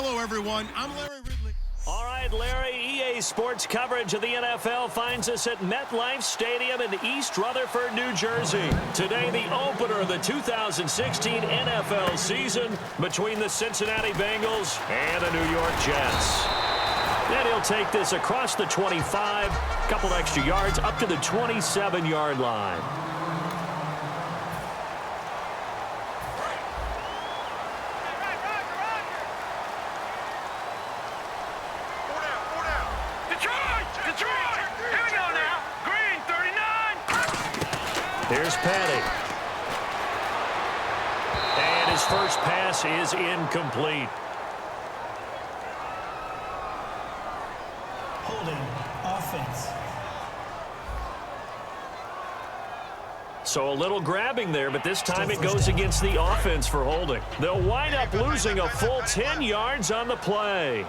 Hello, everyone. I'm Larry Ridley. All right, Larry, EA Sports coverage of the NFL finds us at MetLife Stadium in East Rutherford, New Jersey. Today, the opener of the 2016 NFL season between the Cincinnati Bengals and the New York Jets. And he'll take this across the 25, couple extra yards, up to the 27-yard line. Here's Petty. And his first pass is incomplete. Holding offense. So a little grabbing there, but this time it goes against the offense for holding. They'll wind up losing a full 10 yards on the play.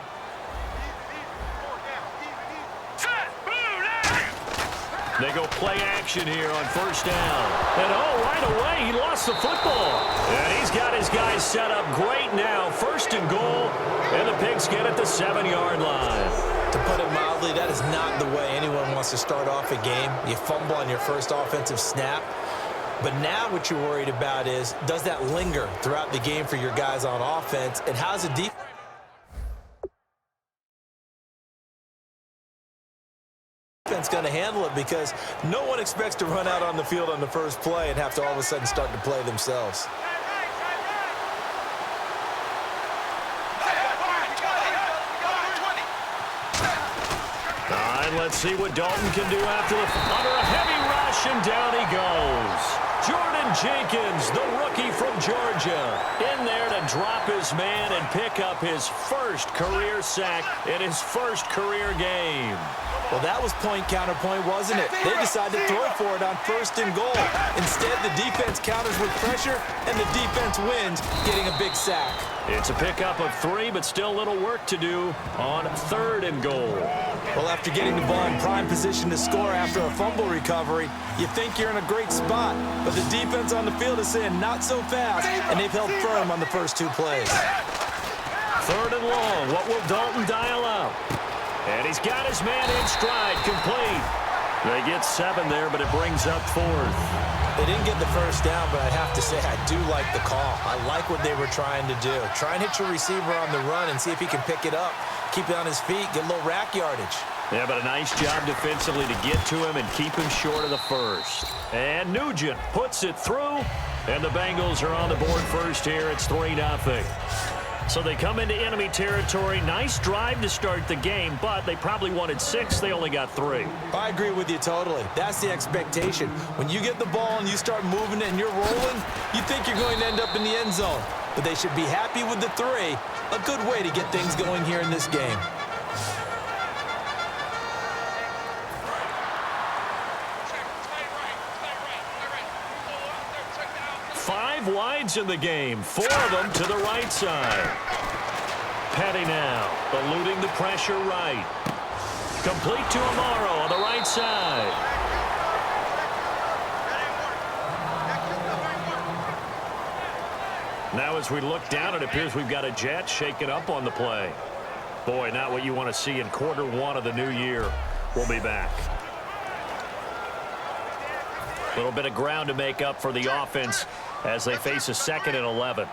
They go play action here on first down. And right away, he lost the football. And he's got his guys set up great now. First and goal, and the Pigs get at the 7-yard line. To put it mildly, that is not the way anyone wants to start off a game. You fumble on your first offensive snap. But now what you're worried about is, does that linger throughout the game for your guys on offense? And how's the defense going to handle it, because no one expects to run out on the field on the first play and have to all of a sudden start to play themselves. All right, let's see what Dalton can do after under a heavy rush, and down he goes. Jordan Jenkins, the rookie from Georgia, in there to drop his man and pick up his first career sack in his first career game. Well, that was point-counterpoint, wasn't it? They decided to throw for it on first and goal. Instead, the defense counters with pressure, and the defense wins, getting a big sack. It's a pickup of 3, but still a little work to do on third and goal. Well, after getting the ball in prime position to score after a fumble recovery, you think you're in a great spot. But the defense on the field is saying not so fast, and they've held firm on the first 2 plays. Third and long. What will Dalton dial up? And he's got his man in stride, complete. They get 7 there, but it brings up 4th. They didn't get the first down, but I have to say I do like the call. I like what they were trying to do. Try and hit your receiver on the run and see if he can pick it up. Keep it on his feet, get a little rack yardage. Yeah, but a nice job defensively to get to him and keep him short of the first. And Nugent puts it through, and the Bengals are on the board first here. It's 3-0. So they come into enemy territory. Nice drive to start the game, but they probably wanted 6. They only got 3. I agree with you totally. That's the expectation. When you get the ball and you start moving it and you're rolling, you think you're going to end up in the end zone. But they should be happy with the 3. A good way to get things going here in this game. Wides in the game, 4 of them to the right side. Petty now, eluding the pressure right. Complete to Amaro on the right side. Now as we look down, it appears we've got a Jet shaking up on the play. Boy, not what you want to see in quarter 1 of the new year. We'll be back. A little bit of ground to make up for the offense as they face a 2nd and 11.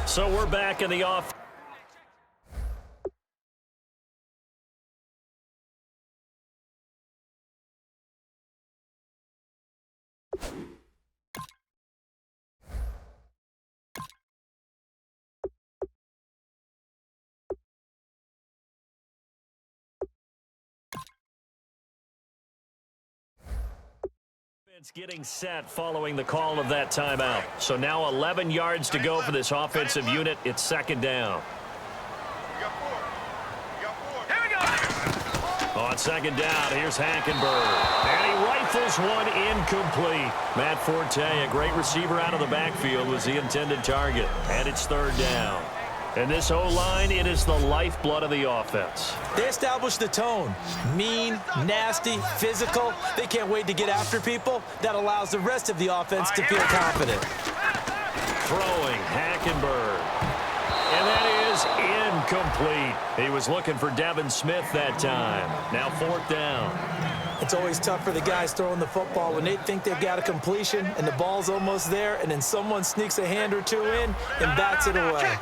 So we're back in the offense. Getting set following the call of that timeout. So now 11 yards to go for this offensive unit. It's 2nd down. On 2nd down, here's Hackenberg. And he rifles one incomplete. Matt Forte, a great receiver out of the backfield, was the intended target. And it's 3rd down. And this O-line, it is the lifeblood of the offense. They established the tone. Mean, nasty, physical. They can't wait to get after people. That allows the rest of the offense to feel confident. Throwing, Hackenberg. And that is incomplete. He was looking for Devin Smith that time. Now 4th down. It's always tough for the guys throwing the football when they think they've got a completion and the ball's almost there, and then someone sneaks a hand or two in and bats it away.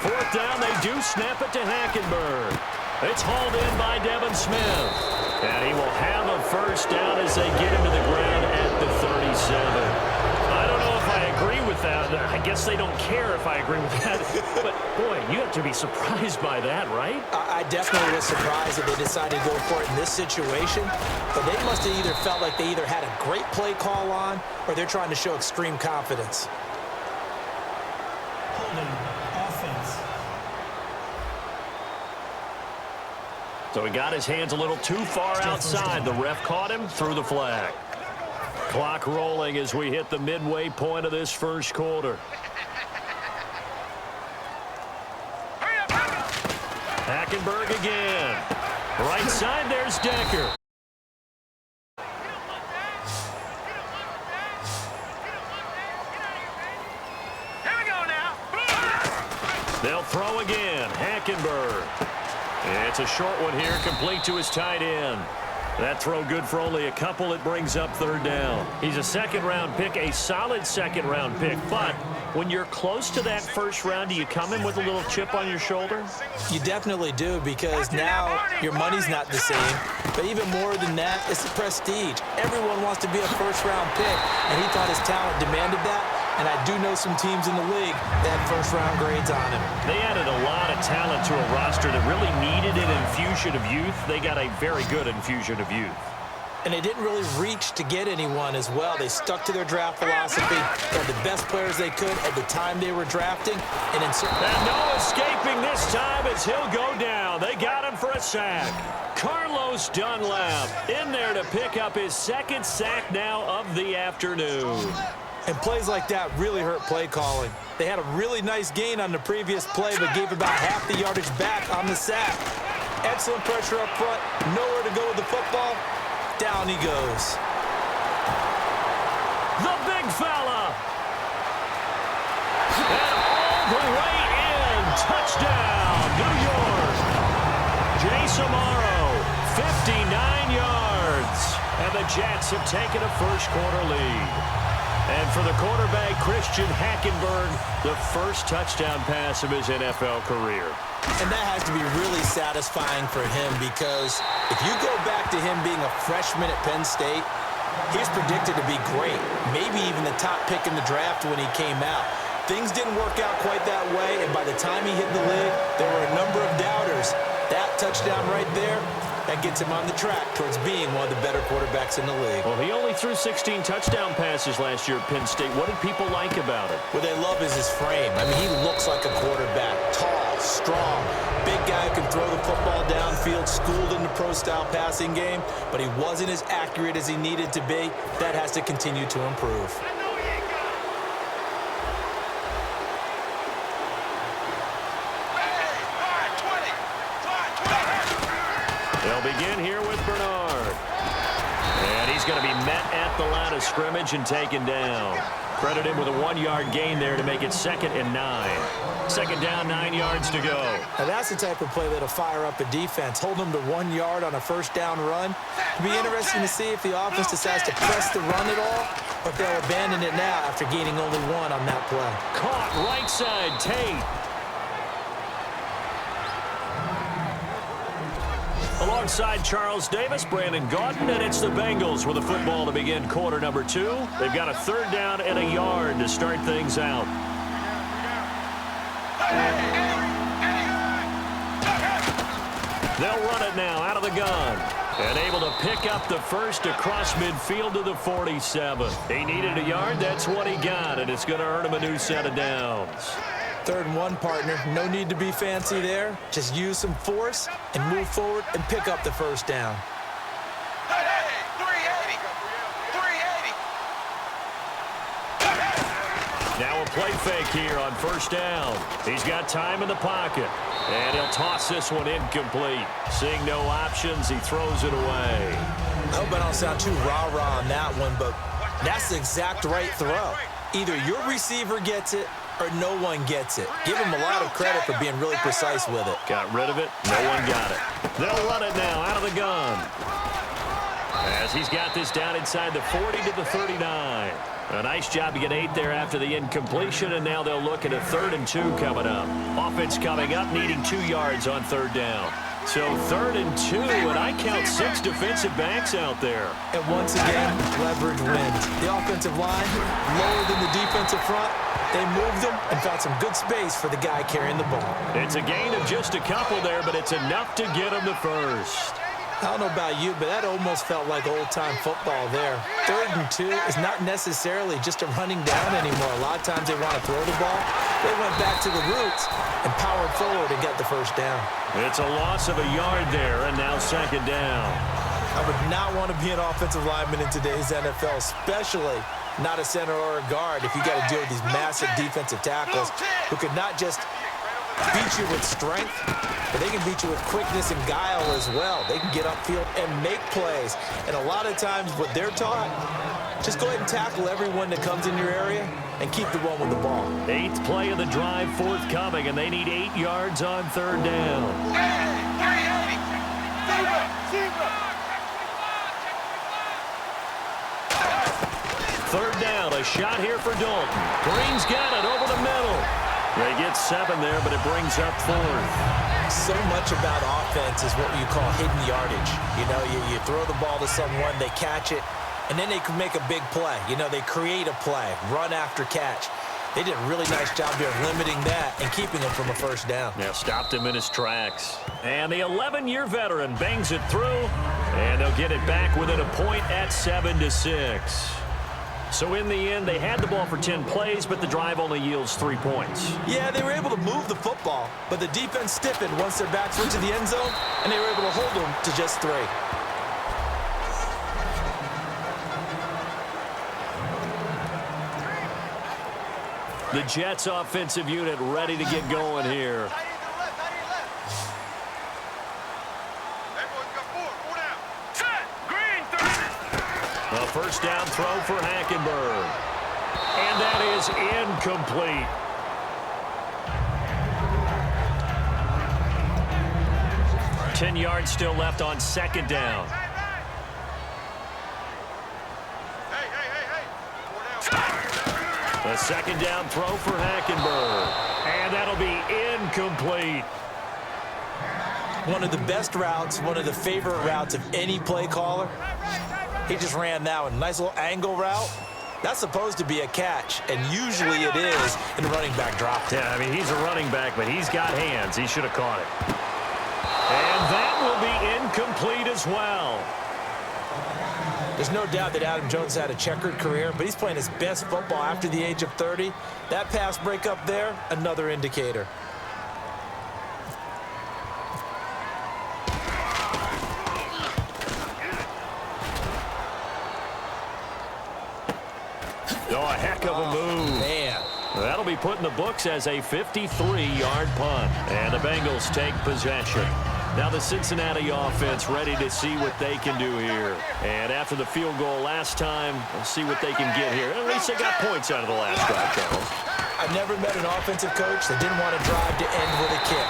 4th down, they do snap it to Hackenberg. It's hauled in by Devin Smith. And he will have a first down as they get him to the ground at the 37. I don't know if I agree with that. I guess they don't care if I agree with that. But, boy, you have to be surprised by that, right? I definitely was surprised that they decided to go for it in this situation. But they must have either felt like they either had a great play call on or they're trying to show extreme confidence. Holding offense. So he got his hands a little too far outside. The ref caught him, threw the flag. Clock rolling as we hit the midway point of this first quarter. Hackenberg again. Right side, there's Decker. Here we go now. They'll throw again. Hackenberg. It's a short one here, complete to his tight end. That throw good for only a couple. It brings up 3rd down. He's a second-round pick, a solid second-round pick. But when you're close to that first round, do you come in with a little chip on your shoulder? You definitely do, because now your money's not the same. But even more than that, it's the prestige. Everyone wants to be a first-round pick, and he thought his talent demanded that. And I do know some teams in the league that had first-round grades on him. They added a lot of talent to a roster that really needed an infusion of youth. They got a very good infusion of youth. And they didn't really reach to get anyone as well. They stuck to their draft philosophy. They had the best players they could at the time they were drafting. And no escaping this time as he'll go down. They got him for a sack. Carlos Dunlap in there to pick up his 2nd sack now of the afternoon. And plays like that really hurt play calling. They had a really nice gain on the previous play, but gave about half the yardage back on the sack. Excellent pressure up front. Nowhere to go with the football. Down he goes. The big fella. And all the way in. Touchdown, New York. Jace Amaro, 59 yards. And the Jets have taken a first-quarter lead. And for the quarterback, Christian Hackenberg, the first touchdown pass of his NFL career. And that has to be really satisfying for him, because if you go back to him being a freshman at Penn State, he's predicted to be great, maybe even the top pick in the draft when he came out. Things didn't work out quite that way, and by the time he hit the league, there were a number of doubters. That touchdown right there, that gets him on the track towards being one of the better quarterbacks in the league. Well, he only threw 16 touchdown passes last year at Penn State. What did people like about it? What they love is his frame. I mean, he looks like a quarterback. Tall, strong, big guy who can throw the football downfield, schooled in the pro-style passing game, but he wasn't as accurate as he needed to be. That has to continue to improve. They'll begin here with Bernard. And he's going to be met at the line of scrimmage and taken down. Credit him with a 1-yard gain there to make it 2nd and 9. 2nd down, 9 yards to go. Now that's the type of play that'll fire up a defense. Hold them to 1 yard on a first down run. It'll be interesting to see if the offense decides to press the run at all, or if they'll abandon it now after gaining only 1 on that play. Caught right side, Tate. Alongside Charles Davis, Brandon Gaudin, and it's the Bengals with the football to begin quarter number 2. They've got a 3rd down and a yard to start things out. They'll run it now out of the gun. And able to pick up the first across midfield to the 47. He needed a yard. That's what he got, and it's going to earn him a new set of downs. 3rd and 1, partner. No need to be fancy there. Just use some force and move forward and pick up the first down. Now a play fake here on first down. He's got time in the pocket. And he'll toss this one incomplete. Seeing no options, he throws it away. I hope I don't sound too rah-rah on that one, but that's the exact right throw. Either your receiver gets it or no one gets it. Give him a lot of credit for being really precise with it. Got rid of it. No one got it. They'll run it now out of the gun. As he's got this down inside the 40 to the 39. A nice job to get 8 there after the incompletion, and now they'll look at a 3rd and 2 coming up. Offense coming up, needing 2 yards on 3rd down. So 3rd and 2, and I count 6 defensive backs out there. And once again, leverage wins. The offensive line, lower than the defensive front. They moved them and found some good space for the guy carrying the ball. It's a gain of just a couple there, but it's enough to get him the first. I don't know about you, but that almost felt like old-time football there. 3rd and 2 is not necessarily just a running down anymore. A lot of times they want to throw the ball. They went back to the roots and powered forward and got the first down. It's a loss of a yard there, and now 2nd down. I would not want to be an offensive lineman in today's NFL, especially not a center or a guard, if you got to deal with these massive defensive tackles who could not just beat you with strength, but they can beat you with quickness and guile as well. They can get upfield and make plays. And a lot of times what they're taught, just go ahead and tackle everyone that comes in your area and keep the one with the ball. 8th play of the drive forthcoming, and they need 8 yards on 3rd down. 3rd down, a shot here for Dalton. Green's got it over the middle. They get 7 there, but it brings up 4th. So much about offense is what you call hidden yardage. You know, you throw the ball to someone, they catch it, and then they can make a big play. You know, they create a play, run after catch. They did a really nice job here limiting that and keeping him from a first down. Yeah, stopped him in his tracks. And the 11-year veteran bangs it through, and they'll get it back within a point at 7-6. So in the end, they had the ball for 10 plays, but the drive only yields 3 points. Yeah, they were able to move the football, but the defense stiffened once their backs went to the end zone, and they were able to hold them to just 3. The Jets offensive unit ready to get going here. A first down throw for Hackenberg. And that is incomplete. Ten yards still left on 2nd down. A 2nd down throw for Hackenberg. And that'll be incomplete. One of the best routes, one of the favorite routes of any play caller. He just ran that one. Nice little angle route. That's supposed to be a catch, and usually it is, and the running back dropped it. Yeah, I mean, he's a running back, but he's got hands. He should have caught it. And that will be incomplete as well. There's no doubt that Adam Jones had a checkered career, but he's playing his best football after the age of 30. That pass breakup there, another indicator. Oh, a heck of a move. Man. That'll be put in the books as a 53-yard punt. And the Bengals take possession. Now the Cincinnati offense ready to see what they can do here. And after the field goal last time, we'll see what they can get here. At least they got points out of the last drive, Charles. I've never met an offensive coach that didn't want to drive to end with a kick.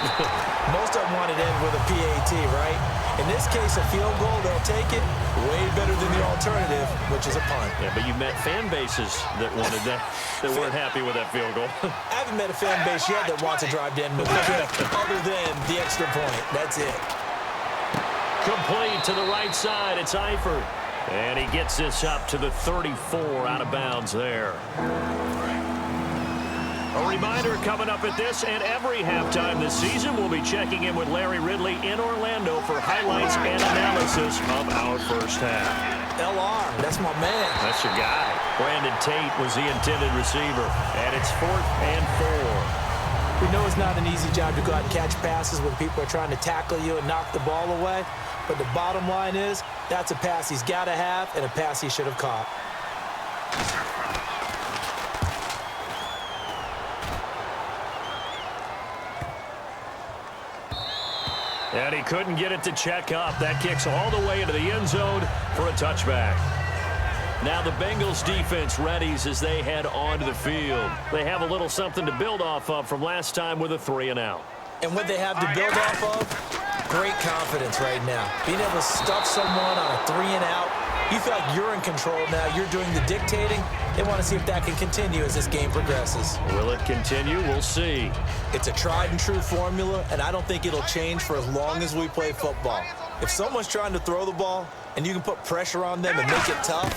Most of them wanted to end with a PAT, right? In this case, a field goal, they'll take it way better than the alternative, which is a punt. Yeah, but you've met fan bases that wanted that, that weren't happy with that field goal. I haven't met a fan base yet that wants to drive to end with a kick other than the extra point. That's it. Complete to the right side. It's Eifert. And he gets this up to the 34 out of bounds there. A reminder coming up at this and every halftime this season, we'll be checking in with Larry Ridley in Orlando for highlights and analysis of our first half. LR, that's my man. That's your guy. Brandon Tate was the intended receiver. And it's 4th and 4. We know it's not an easy job to go out and catch passes when people are trying to tackle you and knock the ball away. But the bottom line is, that's a pass he's got to have and a pass he should have caught. And he couldn't get it to check up. That kicks all the way into the end zone for a touchback. Now the Bengals defense readies as they head onto the field. They have a little something to build off of from last time with a 3-and-out. And what they have to build off of, great confidence right now. Being able to stuff someone on a 3-and-out, you feel like you're in control now. You're doing the dictating. They want to see if that can continue as this game progresses. Will it continue? We'll see. It's a tried-and-true formula, and I don't think it'll change for as long as we play football. If someone's trying to throw the ball and you can put pressure on them and make it tough,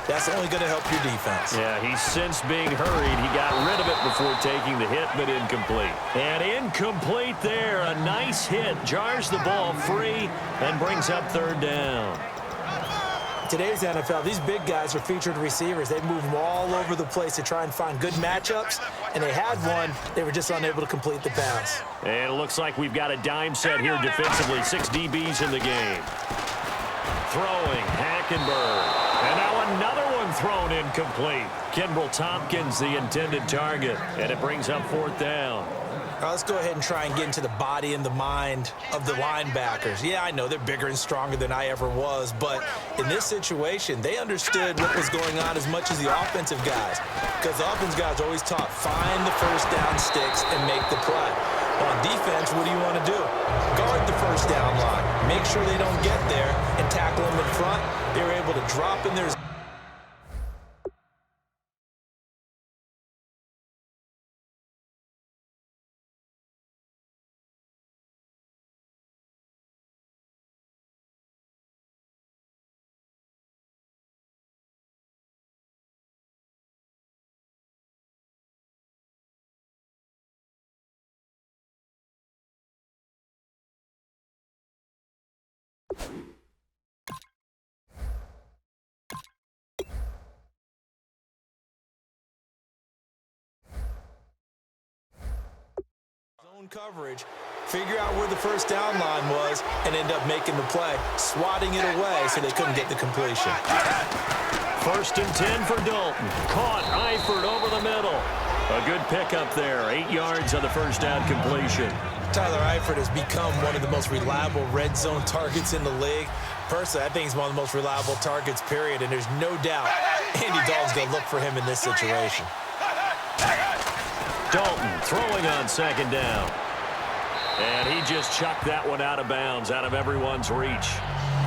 that's only going to help your defense. Yeah, he's since being hurried. He got rid of it before taking the hit, but incomplete. And incomplete there. A nice hit. Jars the ball free and brings up 3rd down. Today's NFL, these big guys are featured receivers. They move them all over the place to try and find good matchups, and they had one. They were just unable to complete the pass. And it looks like we've got a dime set here defensively. 6 DBs in the game. Throwing, Hackenberg. And now another one thrown incomplete. Kimbrel Tompkins, the intended target. And it brings up 4th down. All right, let's go ahead and try and get into the body and the mind of the linebackers. Yeah, I know they're bigger and stronger than I ever was, but in this situation, they understood what was going on as much as the offensive guys, because the offensive guys are always taught, find the first down sticks and make the play. On defense, what do you want to do? Guard the first down line. Make sure they don't get there and tackle them in front. They were able to drop in their zone coverage, figure out where the first down line was, and end up making the play, swatting it away so they couldn't get the completion. 1st and 10 for Dalton. Caught Eifert over the middle. A good pickup there. 8 yards on the first down completion. Tyler Eifert has become one of the most reliable red zone targets in the league. Personally, I think he's one of the most reliable targets, period, and there's no doubt Andy Dalton's going to look for him in this situation. Dalton throwing on 2nd down. And he just chucked that one out of bounds, out of everyone's reach.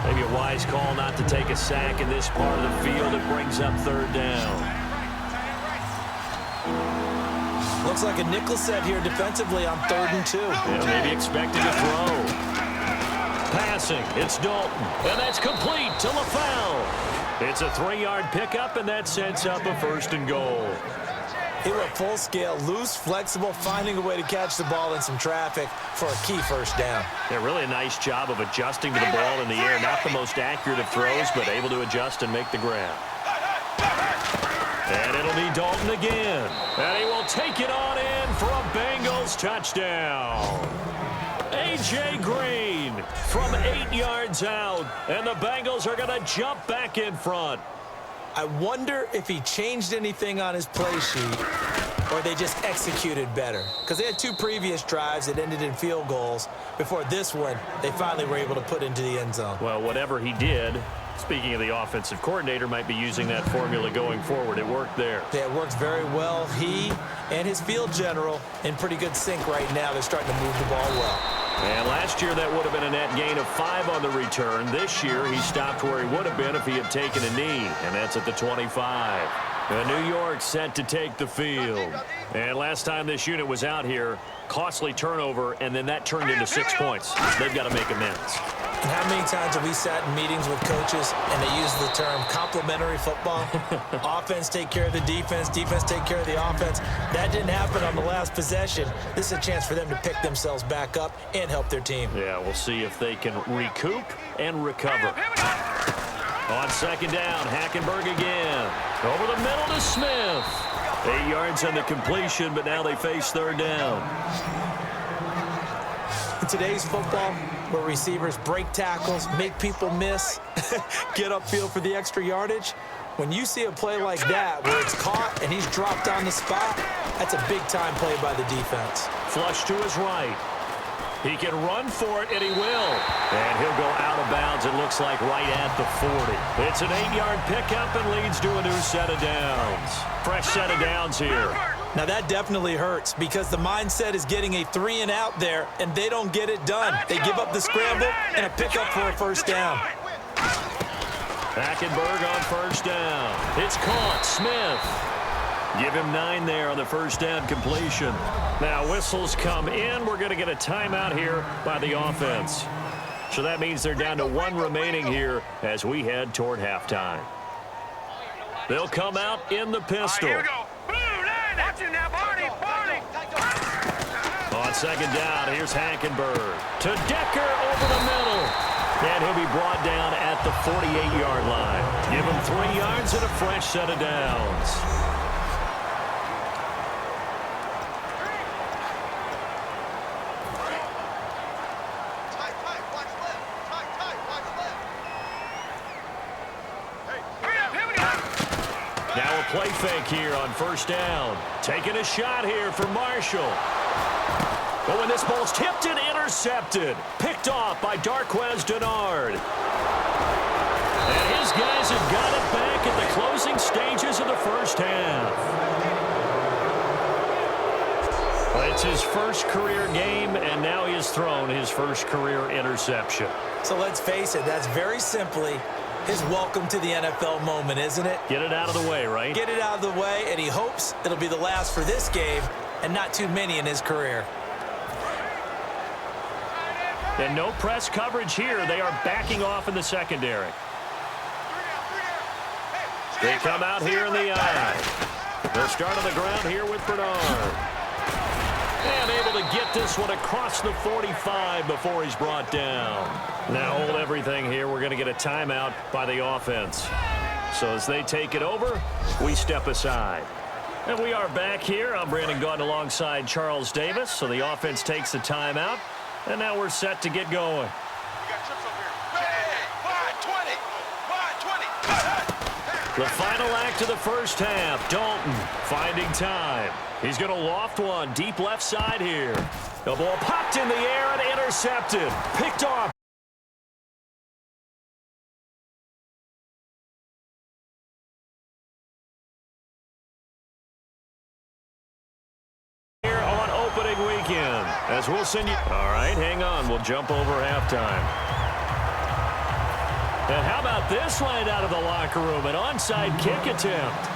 Maybe a wise call not to take a sack in this part of the field. It brings up 3rd down. Looks like a nickel set here defensively on 3rd and 2. Yeah, maybe expecting a throw. Passing, it's Dalton, and that's complete to LaFell. It's a 3-yard pickup, and that sets up a 1st and goal. He went full scale, loose, flexible, finding a way to catch the ball in some traffic for a key 1st down. Yeah, really a nice job of adjusting to the ball in the air. Not the most accurate of throws, but able to adjust and make the grab. And it'll be Dalton again. And he will take it on in for a Bengals touchdown. A.J. Green from 8 yards out. And the Bengals are going to jump back in front. I wonder if he changed anything on his play sheet or they just executed better. Because they had 2 previous drives that ended in field goals. Before this one, they finally were able to put into the end zone. Well, whatever he did, speaking of the offensive coordinator, might be using that formula going forward. It worked there. Yeah, it works very well. He and his field general in pretty good sync right now. They're starting to move the ball well. And last year, that would have been a net gain of 5 on the return. This year, he stopped where he would have been if he had taken a knee, and that's at the 25. And New York set to take the field. And last time this unit was out here, costly turnover, and then that turned into 6 points. They've got to make amends. And how many times have we sat in meetings with coaches and they use the term complementary football? Offense take care of the defense, defense take care of the offense. That didn't happen on the last possession. This is a chance for them to pick themselves back up and help their team. Yeah, we'll see if they can recoup and recover. On 2nd down, Hackenberg again. Over the middle to Smith. 8 yards on the completion, but now they face 3rd down. In today's football, where receivers break tackles, make people miss, get upfield for the extra yardage, when you see a play like that where it's caught and he's dropped on the spot, that's a big-time play by the defense. Flush to his right. He can run for it, and he will. And he'll go out of bounds, it looks like, right at the 40. It's an 8-yard pickup and leads to a new set of downs. Fresh set of downs here. Now, that definitely hurts because the mindset is getting a 3-and-out there, and they don't get it done. They give up the scramble and a pickup for a first down. Hackenberg on first down. It's caught. Smith. Give him 9 there on the first down completion. Now whistles come in. We're going to get a timeout here by the offense. So that means they're down to 1 remaining here as we head toward halftime. They'll come out in the pistol. Here we go. Watch it now, Barney. On second down, here's Hackenberg. To Decker over the middle. And he'll be brought down at the 48-yard line. Give him 3 yards and a fresh set of downs. Now a play fake here on first down. Taking a shot here for Marshall. But when this ball's tipped and intercepted. Picked off by Darquez Denard. And his guys have got it back at the closing stages of the first half. It's his first career game, and now he has thrown his first career interception. So let's face it, that's very simply his welcome to the NFL moment, isn't it? Get it out of the way, right? Get it out of the way, and he hopes it'll be the last for this game and not too many in his career. And no press coverage here. They are backing off in the secondary. They come out here in the eye. They'll start on the ground here with Bernard. And able to get this one across the 45 before he's brought down. Now hold everything here. We're going to get a timeout by the offense. So as they take it over, we step aside. And we are back here. I'm Brandon Gaunt alongside Charles Davis. So the offense takes the timeout. And now we're set to get going. The final act of the first half. Dalton finding time. He's going to loft one deep left side here. The ball popped in the air and intercepted. Picked off. Here on opening weekend. As we'll send you. All right, hang on. We'll jump over halftime. And how about this line out of the locker room? An onside kick attempt.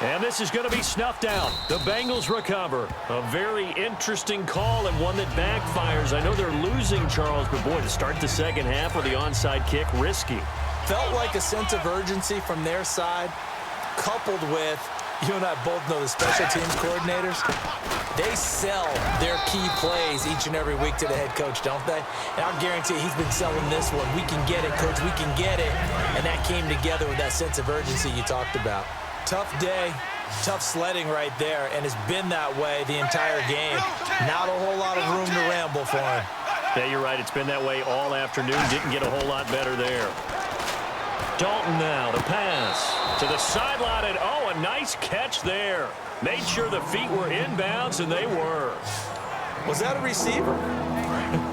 And this is going to be snuffed out. The Bengals recover. A very interesting call and one that backfires. I know they're losing, Charles, but boy, to start the second half with the onside kick, risky. Felt like a sense of urgency from their side, coupled with, you and I both know the special teams coordinators, they sell their key plays each and every week to the head coach, don't they? And I'll guarantee you he's been selling this one. We can get it, coach, we can get it. And that came together with that sense of urgency you talked about. Tough day, tough sledding right there, and it's been that way the entire game. Not a whole lot of room to ramble for him. Yeah, you're right. It's been that way all afternoon. Didn't get a whole lot better there. Dalton now, the pass to the sideline, and oh, a nice catch there. Made sure the feet were inbounds, and they were. Was that a receiver?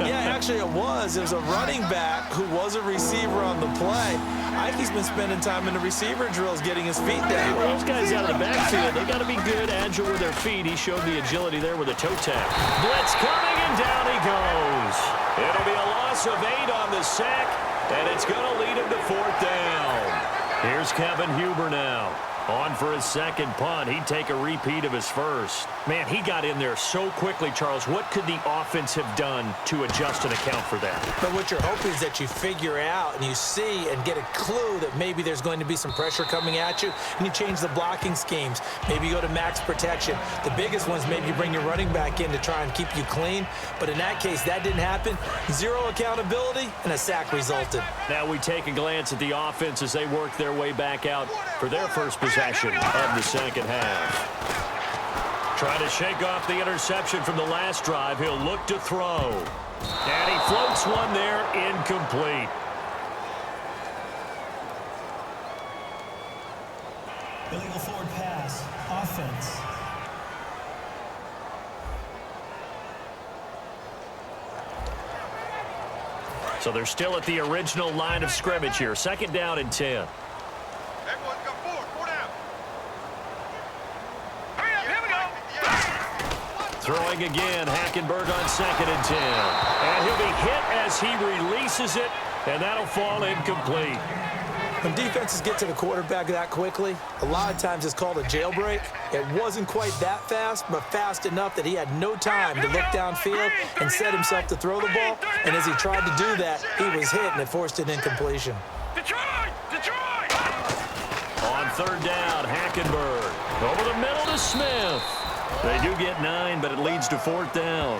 Yeah, actually it was. It was a running back who was a receiver on the play. I think he's been spending time in the receiver drills getting his feet down. Well, those guys out of the backfield, they got to be good, agile with their feet. He showed the agility there with a toe tap. Blitz coming, and down he goes. It'll be a loss of 8 on the sack, and it's going to lead him to 4th down. Here's Kevin Huber now. On for his second punt. He'd take a repeat of his first. Man, he got in there so quickly, Charles. What could the offense have done to adjust and account for that? But what you're hoping is that you figure out and you see and get a clue that maybe there's going to be some pressure coming at you, and you change the blocking schemes. Maybe you go to max protection. The biggest one's maybe you bring your running back in to try and keep you clean. But in that case, that didn't happen. 0 accountability, and a sack resulted. Now we take a glance at the offense as they work their way back out for their first possession of the second half. Trying to shake off the interception from the last drive. He'll look to throw. And he floats one there, incomplete. Illegal forward pass. Offense. So they're still at the original line of scrimmage here. 2nd down and 10. Everyone's got 4 down. Hurry up, here we go. Throwing again, Hackenberg on 2nd and 10. And he'll be hit as he releases it, and that'll fall incomplete. When defenses get to the quarterback that quickly, a lot of times it's called a jailbreak. It wasn't quite that fast, but fast enough that he had no time to look downfield and set himself to throw the ball. And as he tried to do that, he was hit, and it forced an incompletion. Detroit! Detroit! On 3rd down, Hackenberg. Over the middle to Smith. They do get 9, but it leads to 4th down.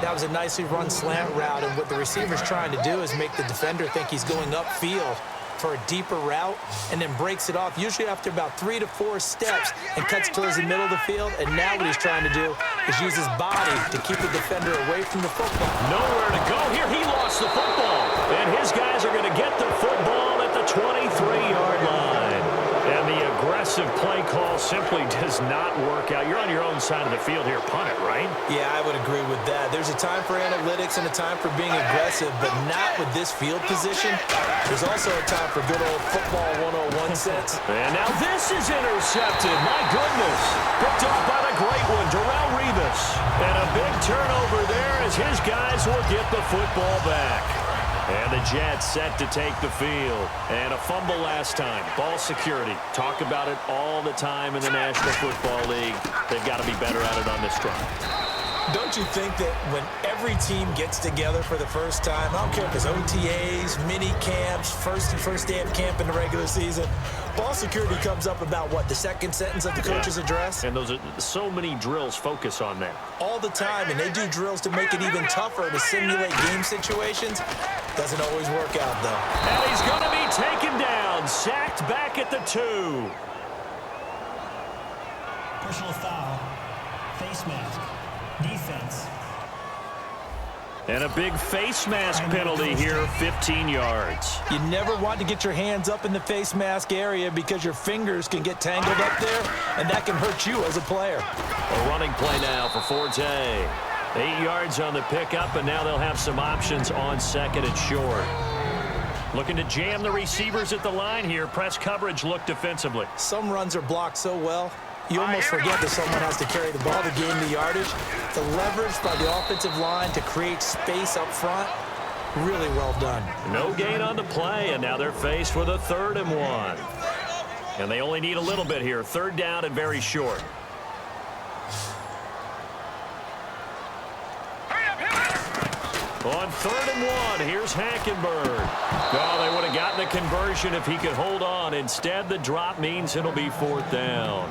That was a nicely run slant route, and what the receiver's trying to do is make the defender think he's going upfield for a deeper route, and then breaks it off, usually after about 3 to 4 steps, and cuts towards the middle of the field. And now what he's trying to do is use his body to keep the defender away from the football. Nowhere to go here. He lost the football. And his guys are going to get the football at the 23-yard line. And the aggressive play call simply does not work out. You're on your own side of the field here. Punt it, right? Yeah, I would agree with that. There's a time for analytics and a time for being aggressive, but not with this field position. There's also a time for good old football 101 sense. And now this is intercepted. My goodness. Picked up by the great one, Darrelle Revis. And a big turnover there as his guys will get the football back. And the Jets set to take the field. And a fumble last time. Ball security. Talk about it all the time in the National Football League. They've got to be better at it on this drive. Don't you think that when every team gets together for the first time, I don't care if it's OTAs, mini camps, first day of camp in the regular season, ball security comes up about what, the second sentence of the coach's address? And those are so many drills focus on that. All the time, and they do drills to make it even tougher to simulate game situations. Doesn't always work out, though. And he's going to be taken down, sacked back at the 2. Personal foul. Face mask. Defense. And a big face mask penalty here, 15 yards. You never want to get your hands up in the face mask area because your fingers can get tangled up there, and that can hurt you as a player. A running play now for Forte. 8 yards on the pickup, and now they'll have some options on 2nd and short. Looking to jam the receivers at the line here. Press coverage look defensively. Some runs are blocked so well, you almost forget that someone has to carry the ball to gain the yardage. The leverage by the offensive line to create space up front, really well done. No gain on the play, and now they're faced with a 3rd and 1. And they only need a little bit here. 3rd down and very short. On 3rd and 1, here's Hackenberg. Oh, they would have gotten the conversion if he could hold on. Instead, the drop means it'll be 4th down.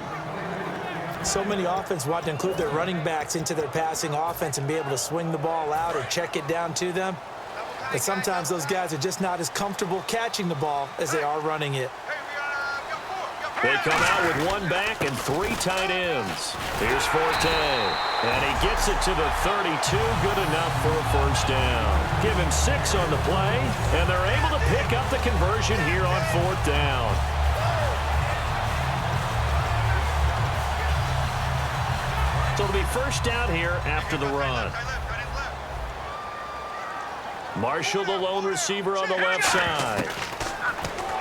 So many offenses want to include their running backs into their passing offense and be able to swing the ball out or check it down to them. But sometimes those guys are just not as comfortable catching the ball as they are running it. They come out with 1 back and 3 tight ends. Here's Forte. And he gets it to the 32. Good enough for a 1st down. Give him 6 on the play, and they're able to pick up the conversion here on 4th down. So it'll be 1st down here after the run. Marshall, the lone receiver on the left side.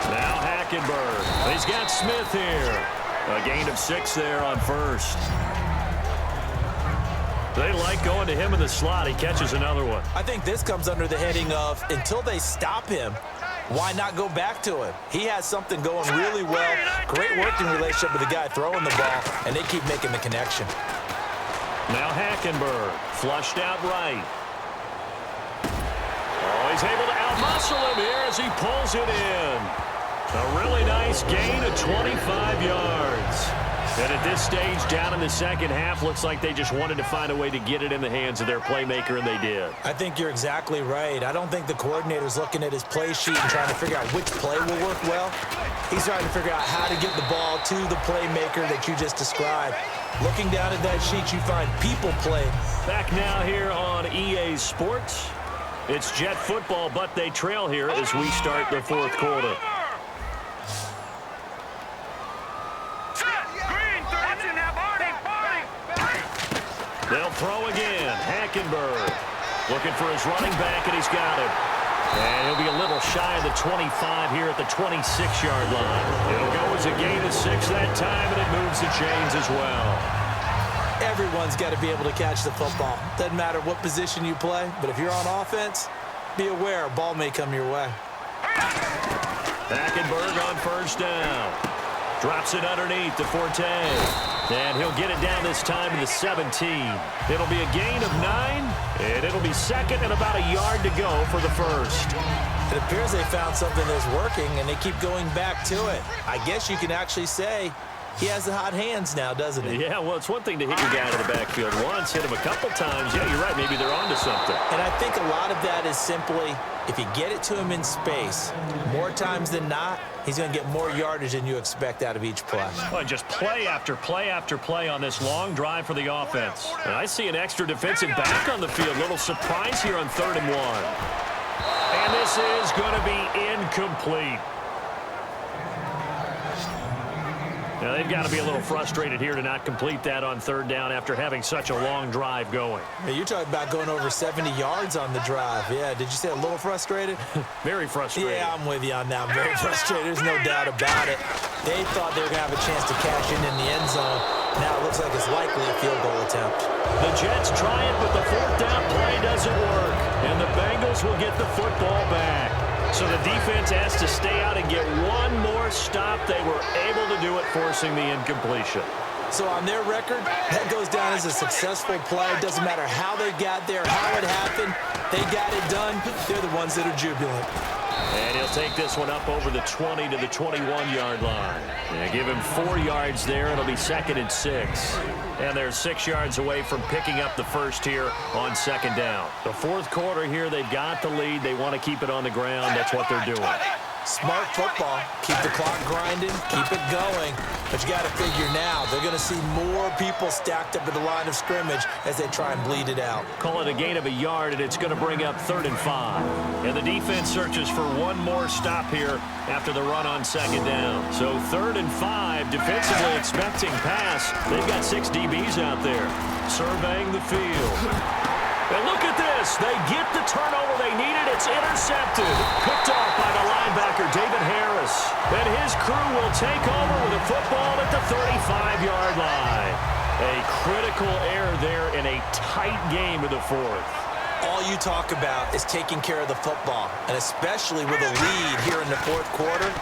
Now Hackenberg. He's got Smith here. A gain of 6 there on 1st. They like going to him in the slot. He catches another one. I think this comes under the heading of until they stop him, why not go back to him? He has something going really well. Great working relationship with the guy throwing the ball, and they keep making the connection. Now Hackenberg, flushed out right. Oh, he's able to outmuscle him here as he pulls it in. A really nice gain of 25 yards. And at this stage, down in the 2nd half, looks like they just wanted to find a way to get it in the hands of their playmaker, and they did. I think you're exactly right. I don't think the coordinator's looking at his play sheet and trying to figure out which play will work well. He's trying to figure out how to get the ball to the playmaker that you just described. Looking down at that sheet, you find people play. Back now here on EA Sports. It's Jet football, but they trail here as we start the 4th quarter. They'll throw again. Hackenberg looking for his running back, and he's got him. And he'll be a little shy of the 25 here at the 26-yard line. It'll go as a gain of 6 that time, and it moves the chains as well. Everyone's got to be able to catch the football. Doesn't matter what position you play, but if you're on offense, be aware a ball may come your way. Hackenberg on first down. Drops it underneath to Forte. And he'll get it down this time to the 17. It'll be a gain of 9, and it'll be second and about a yard to go for the first. It appears they found something that's working, and they keep going back to it. I guess you can actually say he has the hot hands now, doesn't he? Yeah, well, it's one thing to hit your guy out of the backfield once, hit him a couple times. Yeah, you're right. Maybe they're onto something. And I think a lot of that is simply if you get it to him in space, more times than not, he's going to get more yardage than you expect out of each play. Well, just play after play after play on this long drive for the offense. And I see an extra defensive back on the field. Little surprise here on 3rd and 1. And this is going to be incomplete. Now, they've got to be a little frustrated here to not complete that on 3rd down after having such a long drive going. Hey, you're talking about going over 70 yards on the drive. Yeah, did you say a little frustrated? Very frustrated. Yeah, I'm with you on that. Very frustrated. There's no doubt about it. They thought they were going to have a chance to cash in the end zone. Now it looks like it's likely a field goal attempt. The Jets try it, but the 4th down play doesn't work. And the Bengals will get the football back. So the defense has to stay out and get one more stop. They were able to do it, forcing the incompletion. So on their record, that goes down as a successful play. Doesn't matter how they got there, how it happened. They got it done. They're the ones that are jubilant. And he'll take this one up over the 20 to the 21-yard line. And give him 4 yards there. It'll be 2nd and 6. And they're 6 yards away from picking up the first here on 2nd down. The 4th quarter here, they've got the lead. They want to keep it on the ground. That's what they're doing. Smart football. Keep the clock grinding. Keep it going. But you got to figure now, they're going to see more people stacked up at the line of scrimmage as they try and bleed it out. Call it a gain of a yard, and it's going to bring up 3rd and 5. And the defense searches for one more stop here after the run on 2nd down. So 3rd and 5, defensively expecting pass. They've got 6 DBs out there surveying the field. And look at this. They get the turnover they needed. It's intercepted. Picked off by the linebacker, David Harris. And his crew will take over with a football at the 35-yard line. A critical error there in a tight game in the 4th. All you talk about is taking care of the football, and especially with a lead here in the 4th quarter,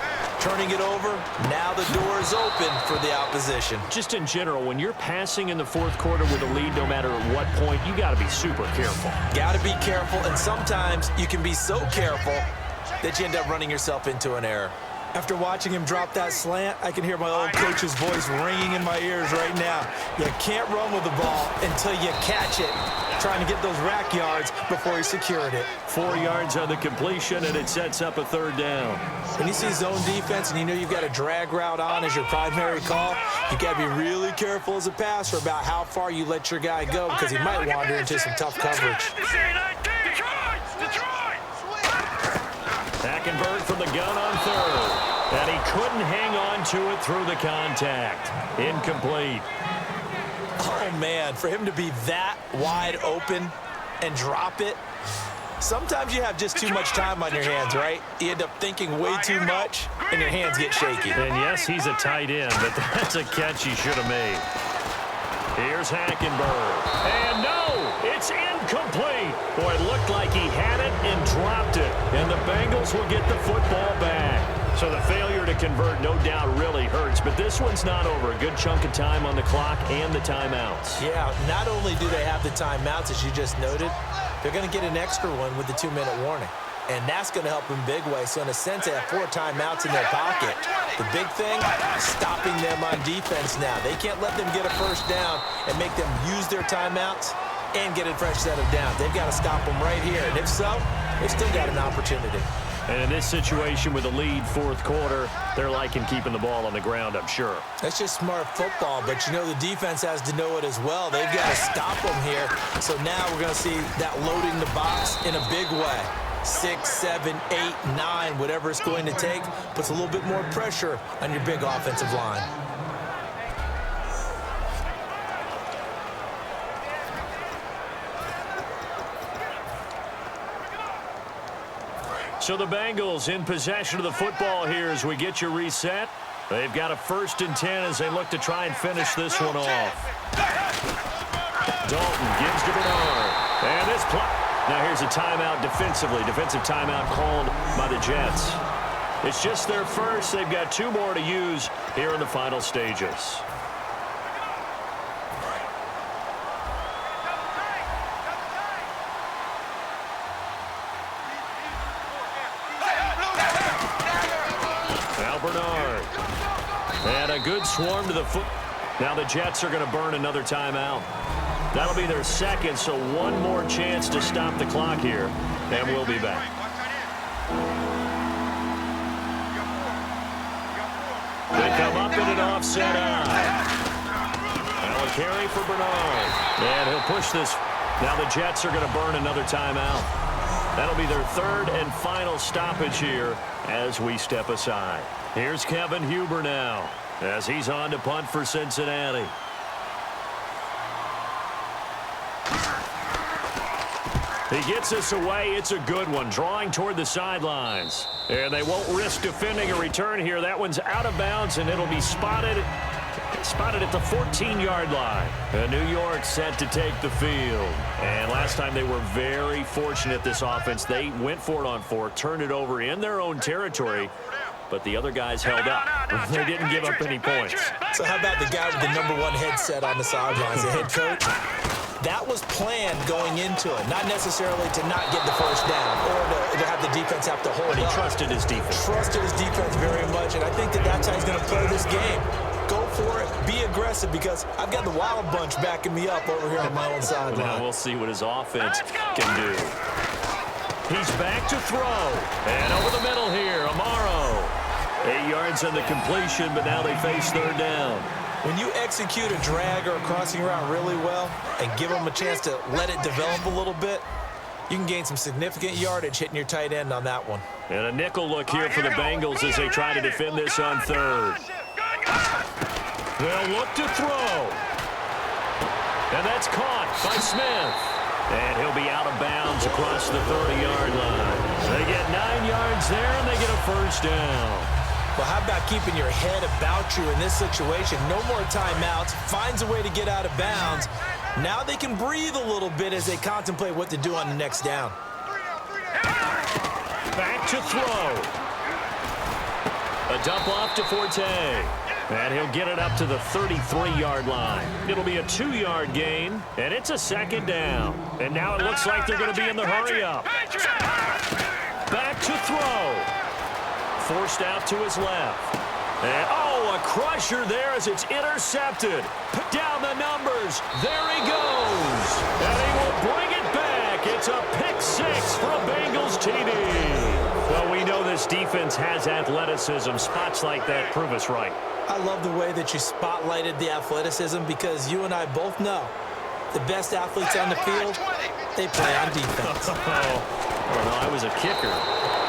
turning it over, now the door is open for the opposition. Just in general, when you're passing in the 4th quarter with a lead, no matter at what point, you got to be super careful. Got to be careful, and sometimes you can be so careful that you end up running yourself into an error. After watching him drop that slant, I can hear my old coach's voice ringing in my ears right now. You can't run with the ball until you catch it. Trying to get those rack yards before he secured it. 4 yards on the completion, and it sets up a 3rd down. When you see zone defense and you know you've got a drag route on as your primary call, you got to be really careful as a passer about how far you let your guy go because he might wander into some tough coverage. Hackenberg from the gun on 3rd. And he couldn't hang on to it through the contact. Incomplete. Oh, man, for him to be that wide open and drop it, sometimes you have just too much time on your hands, right? You end up thinking way too much, and your hands get shaky. And, yes, he's a tight end, but that's a catch he should have made. Here's Hackenberg. And no, it's incomplete. Boy, it looked like he had it and dropped it. And the Bengals will get the football back. So the failure to convert, no doubt, really hurts. But this one's not over. A good chunk of time on the clock and the timeouts. Yeah, not only do they have the timeouts, as you just noted, they're going to get an extra one with the 2-minute warning. And that's going to help in big way. So in a sense, they have 4 timeouts in their pocket. The big thing, stopping them on defense now. They can't let them get a first down and make them use their timeouts and get a fresh set of downs. They've got to stop them right here. And if so, they've still got an opportunity. And in this situation with a lead 4th quarter, they're liking keeping the ball on the ground, I'm sure. That's just smart football, but you know the defense has to know it as well. They've got to stop them here. So now we're going to see that loading the box in a big way. 6, 7, 8, 9, whatever it's going to take, puts a little bit more pressure on your big offensive line. So the Bengals in possession of the football here as we get you reset. They've got a 1st and 10 as they look to try and finish this one off. Dalton gives to Bernard. And this play. Now here's a timeout defensively. Defensive timeout called by the Jets. It's just their first. They've got 2 more to use here in the final stages. Now Bernard. And a good swarm to the foot. Now the Jets are going to burn another timeout. That'll be their second, so one more chance to stop the clock here, and we'll be back. They come up in an offset eye. Now a carry for Bernard. And he'll push this. Now the Jets are going to burn another timeout. That'll be their 3rd and final stoppage here as we step aside. Here's Kevin Huber now as he's on to punt for Cincinnati. He gets this away. It's a good one, drawing toward the sidelines. And they won't risk defending a return here. That one's out of bounds, and it'll be spotted at the 14-yard line. New York set to take the field. And last time they were very fortunate, this offense. They went for it on 4, turned it over in their own territory, but the other guys held up. They didn't give up any points. So how about the guy with the #1 headset on the sidelines, the head coach? That was planned going into it, not necessarily to not get the first down or to have the defense have to hold But he up. trusted his defense. Trusted his defense very much, and I think that's how he's going to play this game. Go for it, be aggressive, because I've got the wild bunch backing me up over here on my own sideline. Now we'll see what his offense can do. He's back to throw. And over the middle here, Amaro. 8 yards on the completion, but now they face 3rd down. When you execute a drag or a crossing route really well and give them a chance to let it develop a little bit, you can gain some significant yardage hitting your tight end on that one. And a nickel look here for the Bengals as they try to defend this on 3rd. They'll look to throw. And that's caught by Smith. And he'll be out of bounds across the 30-yard line. They get 9 yards there, and they get a 1st down. Well, how about keeping your head about you in this situation? No more timeouts. Finds a way to get out of bounds. Now they can breathe a little bit as they contemplate what to do on the next down. Back to throw. A dump off to Forte. And he'll get it up to the 33-yard line. It'll be a 2-yard gain, and it's a 2nd down. And now it looks like they're going to be in the hurry-up. Back to throw. Forced out to his left. And, a crusher there as it's intercepted. Down the numbers. There he goes. And he will bring it back. It's a pick-6 for a Bengals TD. Well, we know this defense has athleticism. Spots like that prove us right. I love the way that you spotlighted the athleticism, because you and I both know the best athletes on the field, they play on defense. Well, no, I was a kicker.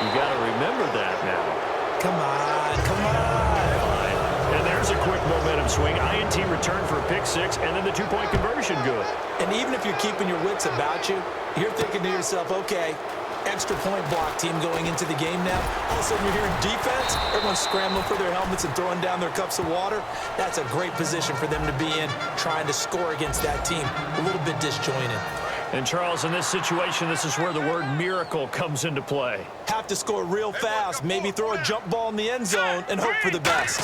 You got to remember that now. Come on, come on. And there's a quick momentum swing. INT return for a pick-6, and then the 2-point conversion good. And even if you're keeping your wits about you, you're thinking to yourself, okay, extra point block team going into the game now. All of a sudden you're hearing defense. Everyone's scrambling for their helmets and throwing down their cups of water. That's a great position for them to be in, trying to score against that team. A little bit disjointed. And, Charles, in this situation, this is where the word miracle comes into play. Have to score real fast, maybe throw a jump ball in the end zone and hope for the best.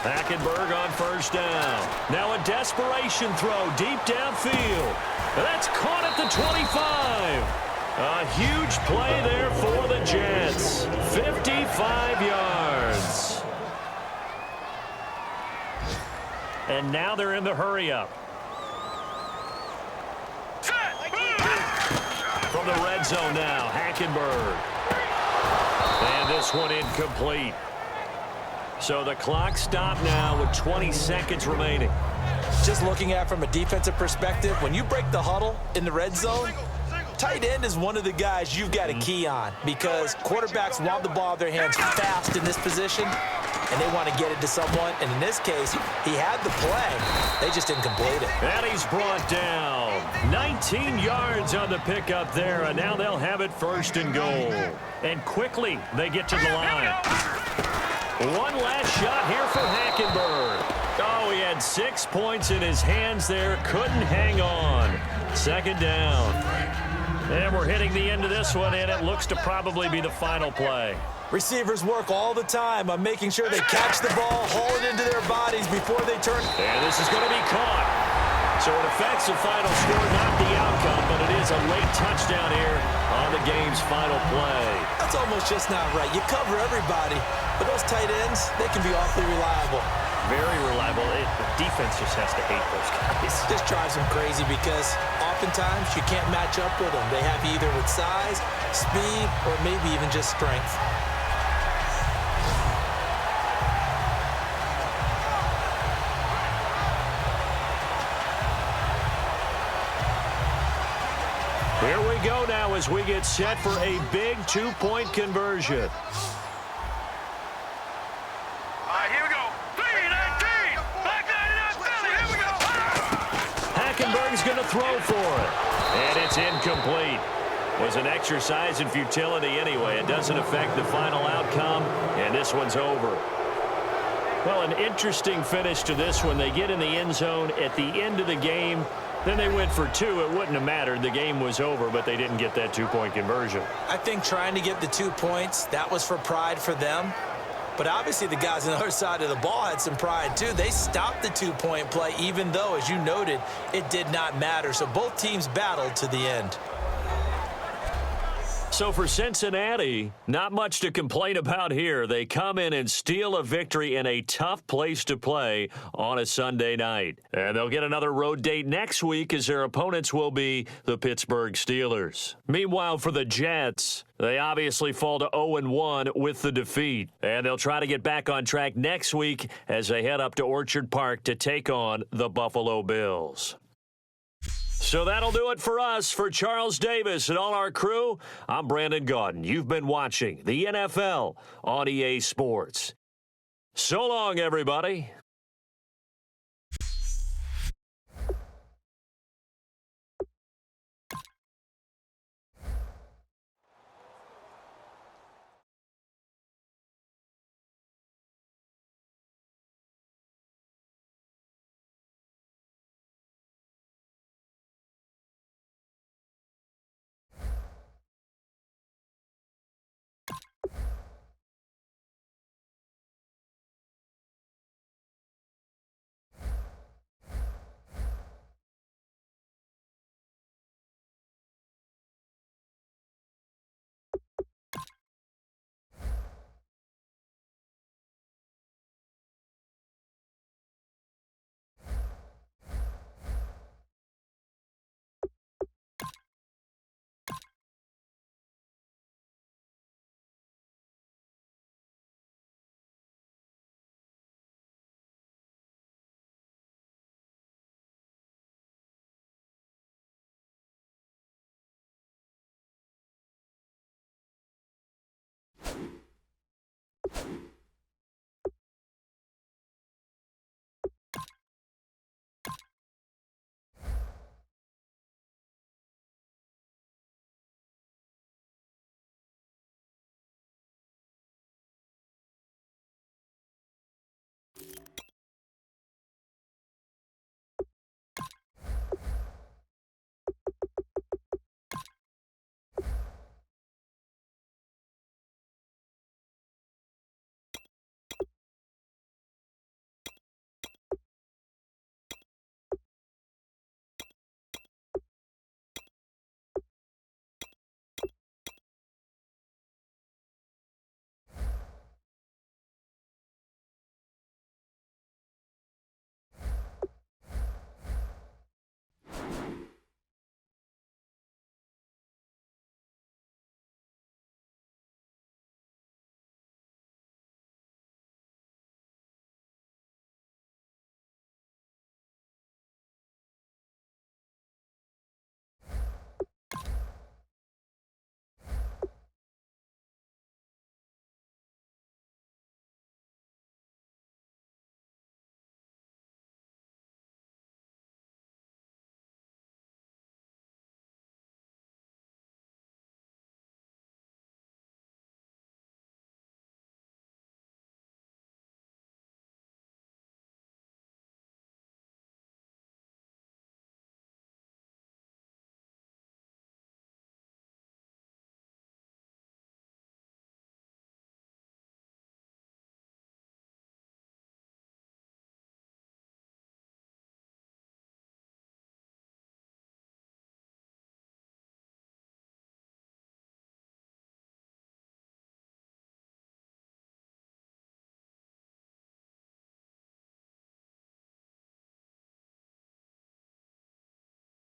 Hackenberg on 1st down. Now a desperation throw deep downfield. That's caught at the 25. A huge play there for the Jets. 55 yards. And now they're in the hurry-up. From the red zone now, Hackenberg. And this one incomplete. So the clock stopped now with 20 seconds remaining. Just looking at it from a defensive perspective, when you break the huddle in the red zone, tight end is one of the guys you've got to key on, because quarterbacks want the ball in their hands fast in this position, and they want to get it to someone. And in this case, he had the play. They just didn't complete it. And he's brought down. 19 yards on the pickup there, and now they'll have it first and goal. And quickly, they get to the line. One last shot here for Hackenberg. Oh, he had 6 points in his hands there. Couldn't hang on. Second down. And we're hitting the end of this one, and it looks to probably be the final play. Receivers work all the time on making sure they catch the ball, haul it into their bodies before they turn. And this is going to be caught. So it affects the final score, not the outcome, but it is a late touchdown here on the game's final play. That's almost just not right. You cover everybody, but those tight ends, they can be awfully reliable. Very reliable. The defense just has to hate those guys. Just drives them crazy because oftentimes you can't match up with them. They have you either with size, speed, or maybe even just strength. Here we go now as we get set for a big two-point conversion. Here we go. 3-19. Back 99 Philly. Here we go. Hackenberg's going to throw for it. And it's incomplete. Was an exercise in futility anyway. It doesn't affect the final outcome, and this one's over. Well, an interesting finish to this one. They get in the end zone at the end of the game. Then they went for two. It wouldn't have mattered. The game was over, but they didn't get that two-point conversion. I think trying to get the 2 points, that was for pride for them. But obviously the guys on the other side of the ball had some pride too. They stopped the two-point play even though, as you noted, it did not matter. So both teams battled to the end. So for Cincinnati, not much to complain about here. They come in and steal a victory in a tough place to play on a Sunday night. And they'll get another road date next week as their opponents will be the Pittsburgh Steelers. Meanwhile, for the Jets, they obviously fall to 0-1 with the defeat. And they'll try to get back on track next week as they head up to Orchard Park to take on the Buffalo Bills. So that'll do it for us. For Charles Davis and all our crew, I'm Brandon Gaudin. You've been watching the NFL on EA Sports. So long, everybody.